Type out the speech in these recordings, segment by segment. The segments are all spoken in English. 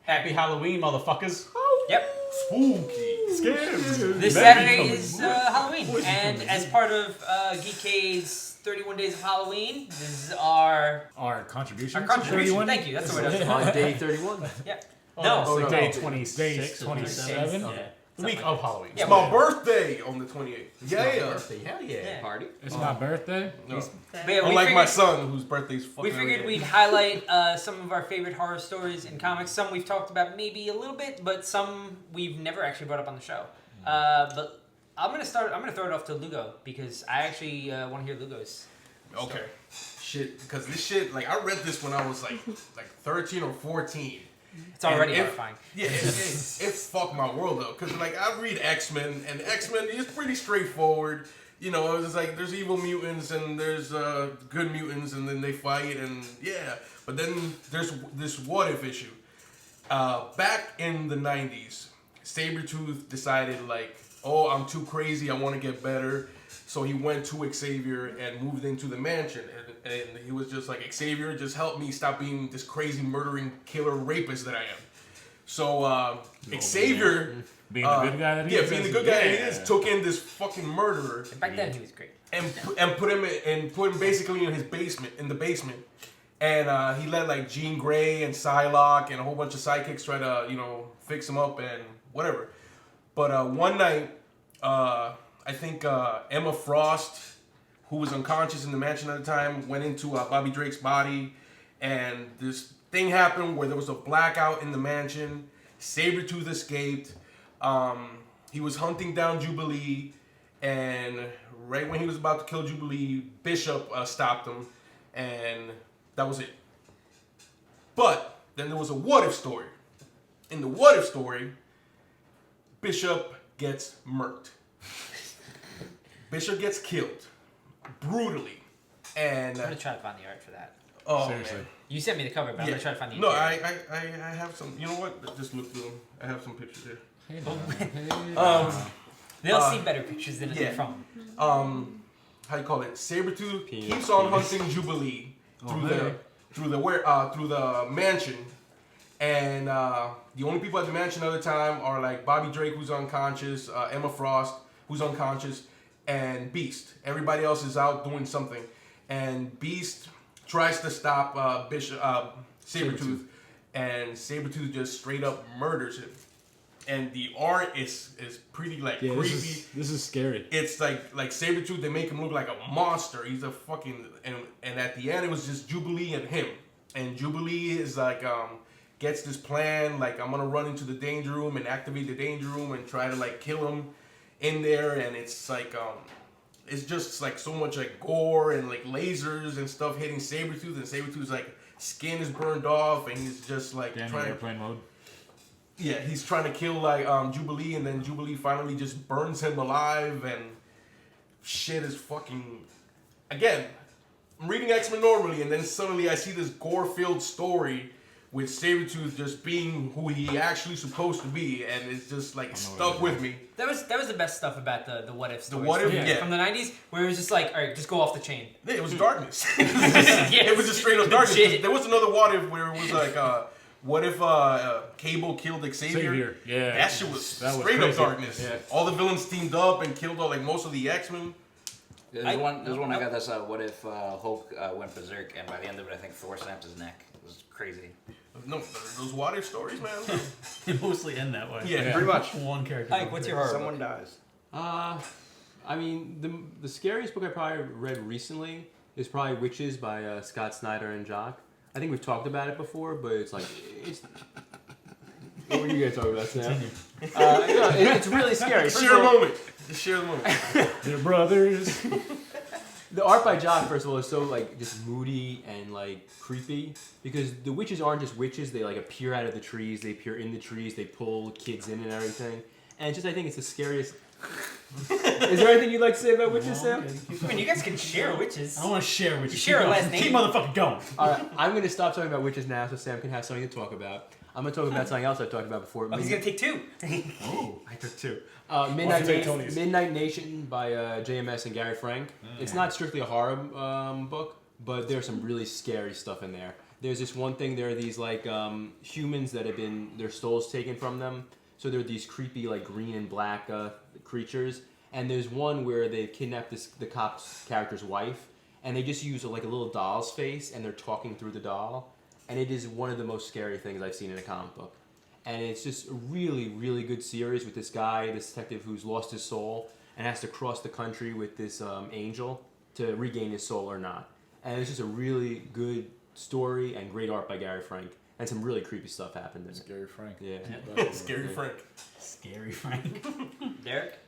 Happy Halloween, motherfuckers. Yep. Spooky. Scary. This Saturday is Halloween, and as part of Geekade's 31 Days of Halloween, this is our contribution. contribution. Thank you. That's the word. On day 31. Yeah. No, day 26, 26, 27. Yeah. The week of Halloween. Yeah, It's my birthday on the 28th. Yeah. Hell yeah. Party. It's my birthday. No. But yeah, Unlike my son, whose birthday's fucking we figured early. we'd highlight some of our favorite horror stories in comics. Some we've talked about maybe a little bit, but some we've never actually brought up on the show. But I'm gonna throw it off to Lugo because I actually want to hear Lugo's. Okay. Shit, because this shit, like, I read this when I was like 13 or 14. It's already horrifying. Yeah, it fucked my world up. Because, like, I read X-Men, and X-Men is pretty straightforward. You know, it's like there's evil mutants and there's good mutants, and then they fight, and yeah. But then there's this what-if issue. Back in the 90s, Sabretooth decided, like, oh, I'm too crazy, I want to get better. So he went to Xavier and moved into the mansion. And he was just like, Xavier, just help me stop being this crazy murdering killer rapist that I am. So Xavier... Being the good guy that he is. Yeah, being the good guy that he is, took in this fucking murderer. Back then he was great. And put him basically in his basement, And he let like Jean Grey and Psylocke and a whole bunch of sidekicks try to, fix him up and whatever. But one night, I think Emma Frost, who was unconscious in the mansion at the time, went into Bobby Drake's body, and this thing happened where there was a blackout in the mansion. Sabretooth escaped. He was hunting down Jubilee, and right when he was about to kill Jubilee, Bishop stopped him, and that was it. But then there was a what-if story. In the what-if story, Bishop gets murked. Bishop gets killed brutally, and I'm gonna try to find the art for that. Oh, seriously. man. You sent me the cover, but I'm gonna try to find the No, art. I have some. You know what? Just look through them. I have some pictures here. They'll see better pictures than yeah. from. How you call it? Sabretooth keeps on hunting Jubilee through the mansion, and the only people at the mansion at the time are like Bobby Drake, who's unconscious, Emma Frost, who's unconscious, and Beast. Everybody else is out doing something, and Beast tries to stop Sabretooth, and Sabretooth just straight up murders him. And the art is pretty like creepy. This is scary. It's like Sabretooth, they make him look like a monster. He's a fucking and at the end it was just Jubilee and him. And Jubilee is like gets this plan, like I'm gonna run into the danger room and activate the danger room and try to like kill him in there, and it's like it's just like so much like gore and like lasers and stuff hitting Sabretooth, and Sabretooth's like skin is burned off and he's just like trying airplane mode. Yeah, he's trying to kill like Jubilee, and then Jubilee finally just burns him alive, and shit is fucking. Again, I'm reading X-Men normally, and then suddenly I see this gore-filled story with Sabretooth just being who he actually supposed to be, and it's just like stuck with me. That was the best stuff about the what if stories. The what if, yeah. From the 90s, where it was just like, all right, just go off the chain. Yeah, it was darkness. Yes. It was just straight up darkness. Legit. There was another what if where it was like, what if Cable killed Xavier? Yeah. That shit was straight up darkness. Yeah. All the villains teamed up and killed all like most of the X-Men. There's one I got this. What if Hulk went berserk, and by the end of it, I think Thor snapped his neck. It was crazy. No, those what if stories, man. They mostly end that way. Yeah, pretty much. One character. Ike, what's your horror Someone book? dies. I mean, the scariest book I probably read recently is probably Witches by Scott Snyder and Jock. I think we've talked about it before, but it's like what were you guys talking about, Sam? It's really scary. Share a moment. Just share the moment. They're brothers. The art by Jock, first of all, is so like just moody and like creepy because the witches aren't just witches. They like appear out of the trees. They appear in the trees. They pull kids in and everything. And it's just I think it's the scariest. Is there anything you'd like to say about witches, Sam? I mean, you guys can share witches. I don't want to share with you. You share a last name. Keep motherfucking going. All right, I'm going to stop talking about witches now so Sam can have something to talk about. I'm going to talk about something else I've talked about before. Oh, he's gonna take two. Oh, I took two. What's it, Tony's? Midnight Nation by JMS and Gary Frank. It's not strictly a horror book, but there's some really scary stuff in there. there's this one thing. There are these like humans that have been their souls taken from them. So there are these creepy like green and black creatures. And there's one where they kidnap the cop's character's wife, and they just use like a little doll's face, and they're talking through the doll. And it is one of the most scary things I've seen in a comic book. And it's just a really, really good series with this guy, this detective who's lost his soul and has to cross the country with this angel to regain his soul or not. And it's just a really good story and great art by Gary Frank. And some really creepy stuff happened in it. Scary Frank. Yeah. Scary Frank. Scary Frank. Derek?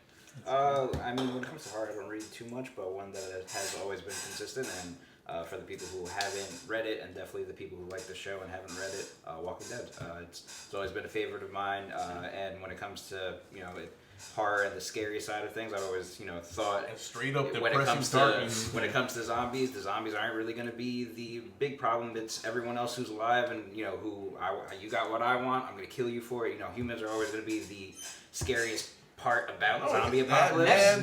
I mean, when it comes to horror, I don't read too much, but one that has always been consistent, and for the people who haven't read it, and definitely the people who like the show and haven't read it, Walking Dead. It's always been a favorite of mine, and when it comes to horror and the scary side of things, I've always thought And straight up when it comes darkness. when it comes to zombies, the zombies aren't really going to be the big problem. It's everyone else who's alive, and you got what I want. I'm going to kill you for it. Humans are always going to be the scariest part about zombie apocalypse. That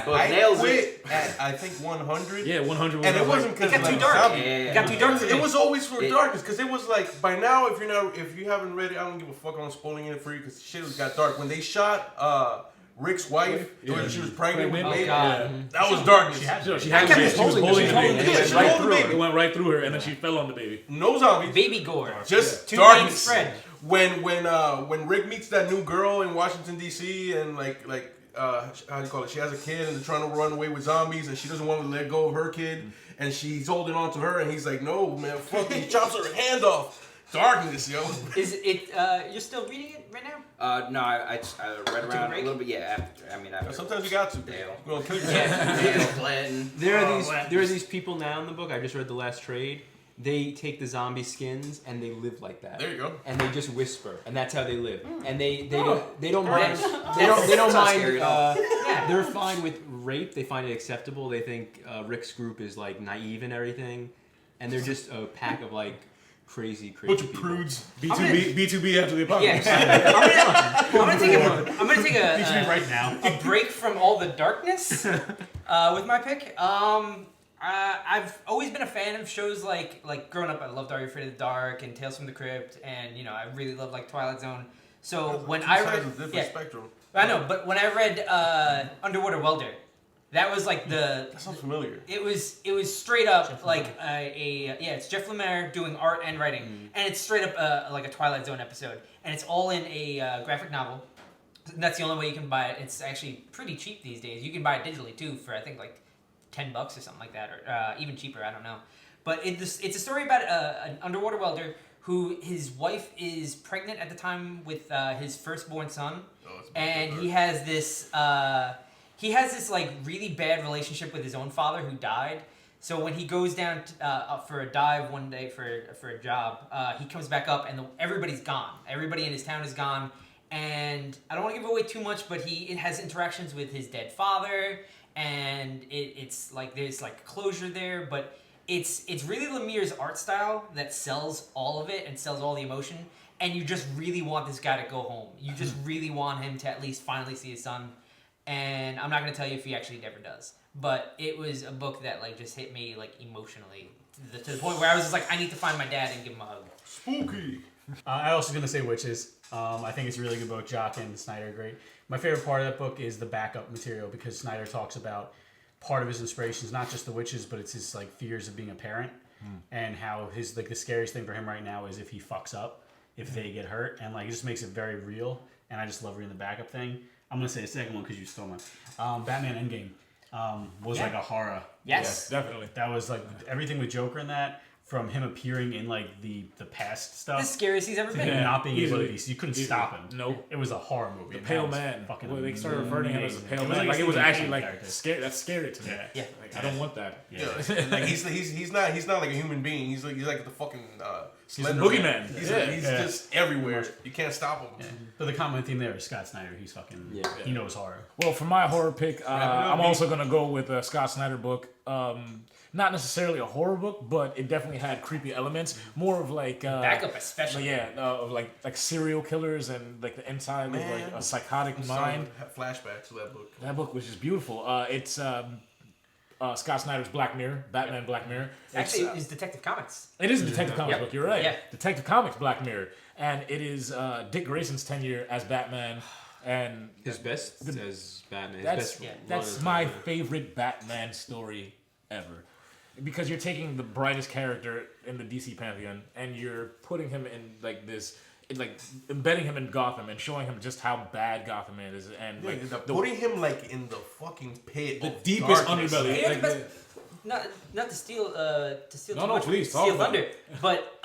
book nails it. At, I think 100. Yeah, 100. And it wasn't because it got like too dark. zombie. It got too dark for me. It was always for darkness because it was like by now if you haven't read it, I don't give a fuck on spoiling it for you because shit got dark. When they shot Rick's wife, when she was pregnant with baby, that was darkness. She had I it. kept She was holding the baby. Yeah, she held the baby. It went right through her, and then she fell on the baby. No zombies, Baby gore. just Two darkness. things spread. When Rick meets that new girl in Washington D.C. and like how do you call it? She has a kid and they're trying to run away with zombies and she doesn't want to let go of her kid and she's holding on to her and he's like, no man, fuck, he chops her hand off. Darkness, yo. Is it? You're still reading it right now? No, I read around a little bit. Yeah, after Sometimes you got to. Dale. You're gonna kill yourself. Dale, Glenn. There are these people now in the book. I just read the last trade. They take the zombie skins and they live like that. There you go. And they just whisper, and that's how they live. And they don't mind. They don't That's not scary mind. at all. They're fine with rape. They find it acceptable. They think Rick's group is like naive and everything, and they're just a pack of like crazy Bunch of people. prudes. B2B after the apocalypse. Yeah. I'm gonna take B2B right now. a break from all the darkness with my pick. I've always been a fan of shows like growing up. I loved Are You Afraid of the Dark and Tales from the Crypt, and I really loved like Twilight Zone. So when I read, Spectrum. I know, but when I read Underwater Welder, that was like That sounds familiar. It was straight up like it's Jeff Lemire doing art and writing, and it's straight up like a Twilight Zone episode, and it's all in a graphic novel. That's the only way you can buy it. It's actually pretty cheap these days. You can buy it digitally too for I think like $10 or something like that, or even cheaper. I don't know. But it's a story about an underwater welder who his wife is pregnant at the time with his firstborn son, and he has this like really bad relationship with his own father who died. So when he goes down for a dive one day for a job, he comes back up and everybody's gone. Everybody in his town is gone, and I don't want to give away too much, but it has interactions with his dead father, and it's like there's like closure there, but it's really Lemire's art style that sells all of it and sells all the emotion, and you just really want this guy to go home. You just really want him to at least finally see his son. And I'm not going to tell you if he actually ever does. But it was a book that like just hit me like emotionally to the point where I was just like, I need to find my dad and give him a hug. Spooky. I also going to say Witches. I think it's a really good book. Jock and Snyder are great. My favorite part of that book is the backup material because Snyder talks about part of his inspirations, not just the witches, but it's his like fears of being a parent and how his like the scariest thing for him right now is if he fucks up, if they get hurt, and like it just makes it very real. And I just love reading the backup thing. I'm gonna say a second one because you stole mine. Batman Endgame was like a horror. Yes. Yeah, definitely. That was like everything with Joker in that, from him appearing in like the past stuff. The scariest he's ever to been. him not being able to Easily. be, you couldn't Easily. stop him. Nope. It was a horror movie. The Pale Man. Fucking Well, they started referring to him as the Pale Man. Like it was actually like scary. That's scary to me. Yeah. Like, I don't want that. Yeah. Like he's not like a human being. He's like the fucking He's a Slender boogeyman. He's Yeah. just everywhere. You can't stop him. Yeah. But the common theme there is Scott Snyder. He's fucking. Yeah. He knows horror. Well, for my horror pick, it up, I'm B. also gonna go with a Scott Snyder book. Not necessarily a horror book, but it definitely had creepy elements. More of like Backup especially. of like serial killers and like the inside of like a psychotic mind. Flashbacks to that book. That book was just beautiful. It's Scott Snyder's Black Mirror, Batman Black Mirror. Actually, it's Detective Comics. It is a Detective Comics book. You're right. Yeah. Detective Comics Black Mirror, and it is Dick Grayson's tenure as Batman, and His best as Batman. that's my favorite Batman story ever, because you're taking the brightest character in the DC pantheon and you're putting him in like this. Like embedding him in Gotham and showing him just how bad Gotham is, and like putting him like in the fucking pit, the of deepest darkness. underbelly. Yeah, Like, not to steal No, too no, much please, from talk Steal about Thunder, it. but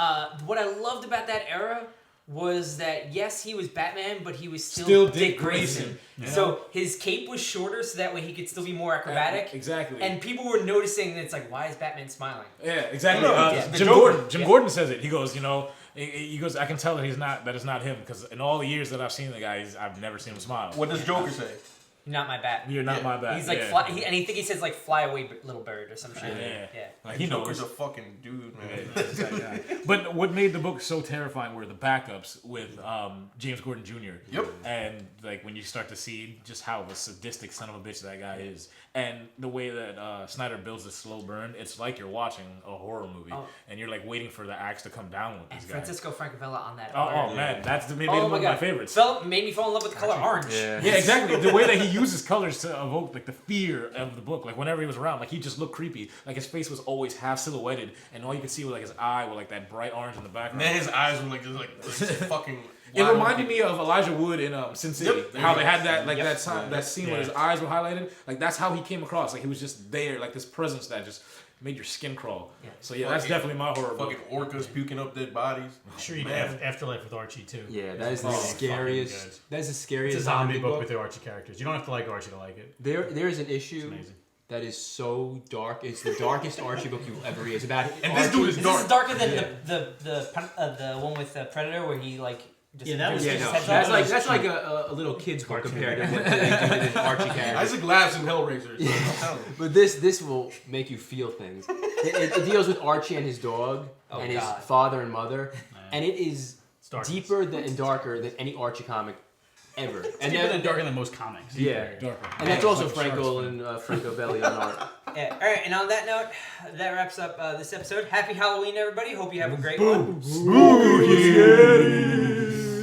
what I loved about that era was that yes, he was Batman, but he was still Still Dick Dick Grayson. Grayson, you So know? his cape was shorter, so that way he could still be more acrobatic. Exactly. And people were noticing that it's like, why is Batman smiling? Yeah, exactly. No, yeah. Jim The Joker. Gordon. Jim Gordon says it. He goes, he goes, I can tell that it's not him, because in all the years that I've seen the guy, I've never seen him smile. What does Joker say? Not my Batman. You're not my bad. He's like, yeah. and he think he says like, "Fly away, little bird" or some shit. Yeah. Yeah. Like, he Joker's knows. a fucking dude, man. Yeah. But what made the book so terrifying were the backups with James Gordon Jr. Yep. And like when you start to see just how of a sadistic son of a bitch that guy is, and the way that Snyder builds a slow burn, it's like you're watching a horror movie, and you're like waiting for the axe to come down with And this guy. Francisco Francavilla on that. Oh man, that's made him one of my favorites. Made me fall in love with the color orange. Yeah. Yeah, exactly. The way that he uses colors to evoke like the fear of the book. Like whenever he was around, like he just looked creepy. Like his face was always half silhouetted, and all you could see was like his eye with like that bright orange in the background. And then his eyes were like just like fucking. It wide reminded open. me of Elijah Wood in Sin City. Yep. How they had that that scene where his eyes were highlighted. Like that's how he came across. Like he was just there, like this presence that just made your skin crawl. Yeah. So yeah, that's definitely my horror book. Fucking orcas puking up dead bodies. I'm sure you Man. have Afterlife with Archie too. Yeah, that is the fucking scariest. good. That is the scariest It's a zombie book. book with the Archie characters. You don't have to like Archie to like it. There is an It's issue amazing. that is so dark. It's the darkest Archie book you will ever read. It's about And this dude is This dark. is darker than the one with Predator where he like just Yeah, that was- rips Yeah, his no, heads off. that's like a little kid's book Cartoon. compared to what they did in Archie characters. Isaac laughs in Hellraiser. So I'm telling you. But this will make you feel things. It deals with Archie and his dog Oh, and his God. father and mother, and it is It's dark. deeper and darker than any Archie comic ever. And then- darker than most comics. Yeah. Darker. And that's also Like Franco sharks, and Franco Belli on art. Yeah. All right, and on that note, that wraps up this episode. Happy Halloween, everybody. Hope you have a great one. Spooky.